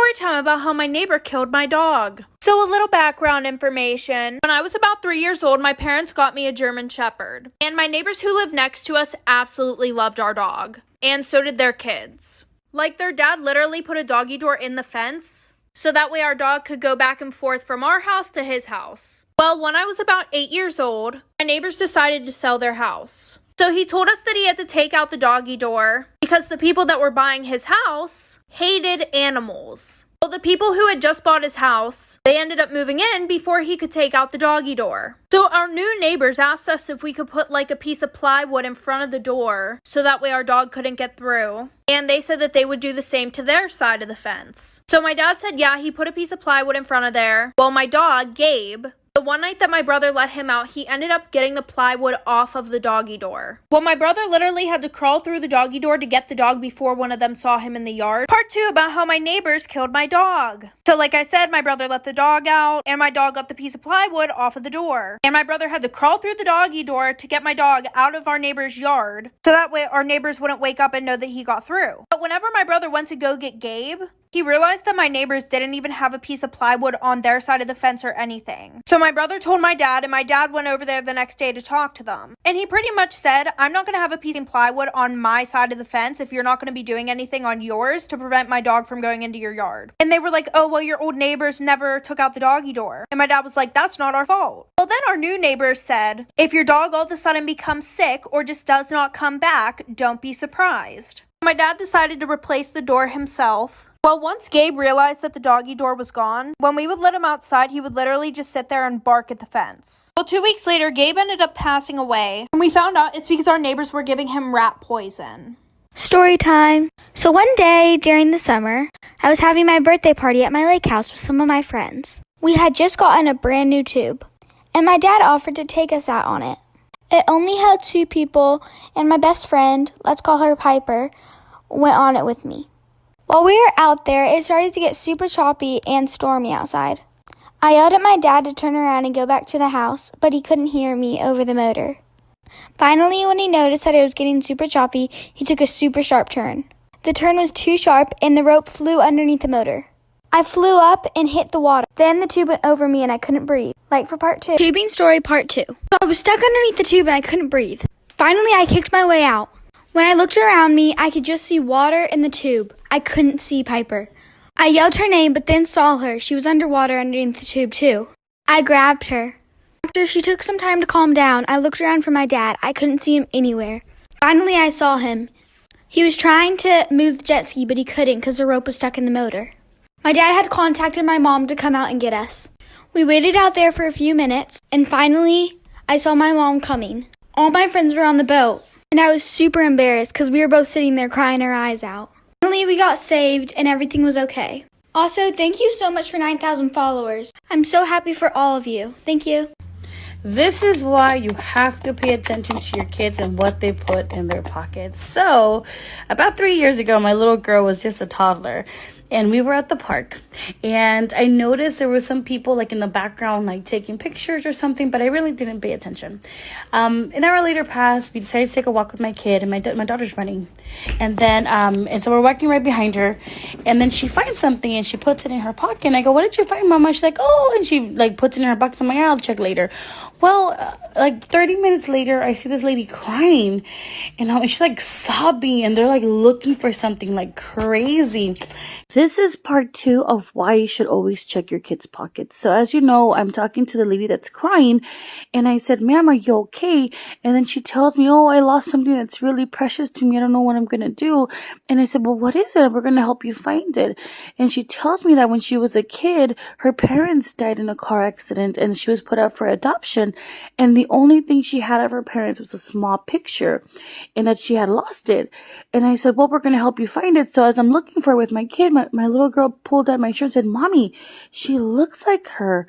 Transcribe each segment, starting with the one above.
story time about how my neighbor killed my dog. So a little background information. When I was about 3 years old, my parents got me a German Shepherd. And my neighbors who lived next to us absolutely loved our dog. And so did their kids. Like their dad literally put a doggy door in the fence, so that way our dog could go back and forth from our house to his house. Well, when I was about 8 years old, my neighbors decided to sell their house. So he told us that he had to take out the doggy door because the people that were buying his house hated animals. Well, the people who had just bought his house, they ended up moving in before he could take out the doggy door. So our new neighbors asked us if we could put like a piece of plywood in front of the door so that way our dog couldn't get through. And they said that they would do the same to their side of the fence. So my dad said, yeah, he put a piece of plywood in front of there. Well, my dog, Gabe, the one night that my brother let him out, he ended up getting the plywood off of the doggy door. Well, my brother literally had to crawl through the doggy door to get the dog before one of them saw him in the yard. Part 2 about how my neighbors killed my dog. So like I said, my brother let the dog out, and my dog got the piece of plywood off of the door. And my brother had to crawl through the doggy door to get my dog out of our neighbor's yard, so that way our neighbors wouldn't wake up and know that he got through. But whenever my brother went to go get Gabe, he realized that my neighbors didn't even have a piece of plywood on their side of the fence or anything. So my brother told my dad, and my dad went over there the next day to talk to them. And he pretty much said, I'm not going to have a piece of plywood on my side of the fence if you're not going to be doing anything on yours to prevent my dog from going into your yard. And they were like, oh, well, your old neighbors never took out the doggy door. And my dad was like, that's not our fault. Well, then our new neighbors said, if your dog all of a sudden becomes sick or just does not come back, don't be surprised. My dad decided to replace the door himself. Well, once Gabe realized that the doggy door was gone, when we would let him outside, he would literally just sit there and bark at the fence. Well, 2 weeks later, Gabe ended up passing away, and we found out it's because our neighbors were giving him rat poison. Story time. So one day during the summer, I was having my birthday party at my lake house with some of my friends. We had just gotten a brand new tube, and my dad offered to take us out on it. It only held 2 people, and my best friend, let's call her Piper, went on it with me. While we were out there, it started to get super choppy and stormy outside. I yelled at my dad to turn around and go back to the house, but he couldn't hear me over the motor. Finally, when he noticed that it was getting super choppy, he took a super sharp turn. The turn was too sharp and the rope flew underneath the motor. I flew up and hit the water. Then the tube went over me and I couldn't breathe. Like for part 2. Tubing story part 2. So I was stuck underneath the tube and I couldn't breathe. Finally, I kicked my way out. When I looked around me, I could just see water in the tube. I couldn't see Piper. I yelled her name, but then saw her. She was underwater underneath the tube, too. I grabbed her. After she took some time to calm down, I looked around for my dad. I couldn't see him anywhere. Finally, I saw him. He was trying to move the jet ski, but he couldn't because the rope was stuck in the motor. My dad had contacted my mom to come out and get us. We waited out there for a few minutes, and finally, I saw my mom coming. All my friends were on the boat. And I was super embarrassed because we were both sitting there crying our eyes out. Finally, we got saved and everything was okay. Also, thank you so much for 9,000 followers. I'm so happy for all of you. Thank you. This is why you have to pay attention to your kids and what they put in their pockets. So, about 3 years ago, my little girl was just a toddler. And we were at the park, and I noticed there were some people like in the background, like taking pictures or something, but I really didn't pay attention. An hour later passed. We decided to take a walk with my kid, and my daughter's running, and then and so we're walking right behind her, and then she finds something and she puts it in her pocket. And I go, "What did you find, Mama?" She's like, "Oh," and she like puts it in her pocket. I'm like, "I'll check later." Well, like 30 minutes later, I see this lady crying, and she's like sobbing, and they're like looking for something like crazy. This is part 2 of why you should always check your kids' pockets. So as you know, I'm talking to the lady that's crying, and I said, "Ma'am, are you okay?" And then she tells me, "Oh, I lost something that's really precious to me. I don't know what I'm going to do." And I said, "Well, what is it? We're going to help you find it." And she tells me that when she was a kid, her parents died in a car accident, and she was put up for adoption. And the only thing she had of her parents was a small picture, and that she had lost it. And I said, "Well, we're going to help you find it." So as I'm looking for it with my kid, my little girl pulled out my shirt and said, "Mommy, she looks like her."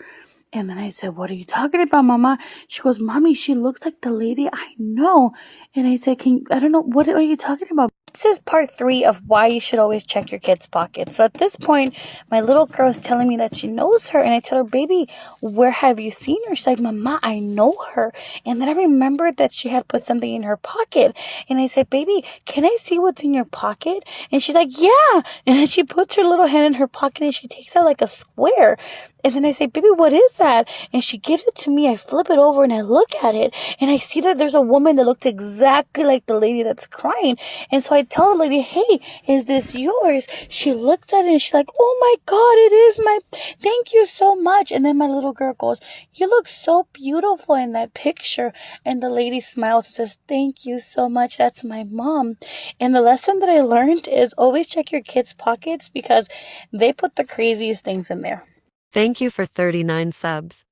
And then I said, "What are you talking about, Mama?" She goes, "Mommy, she looks like the lady I know." And I said, I don't know, what are you talking about?" This is part 3 of why you should always check your kids' pockets. So at this point, my little girl is telling me that she knows her, and I tell her, baby, where have you seen her? She's like, Mama, I know her. And then I remembered that she had put something in her pocket, and I said, baby, can I see what's in your pocket? And she's like, yeah. And then she puts her little hand in her pocket, and she takes out like a square. And then I say, baby, what is that? And she gives it to me. I flip it over and I look at it, and I see that there's a woman that looks exactly like the lady that's crying. And so I tell the lady, hey, is this yours? She looks at it and she's like, oh my God, it is my, thank you so much. And then my little girl goes, you look so beautiful in that picture. And the lady smiles and says, thank you so much. That's my mom. And the lesson that I learned is always check your kids' pockets because they put the craziest things in there. Thank you for 39 subs.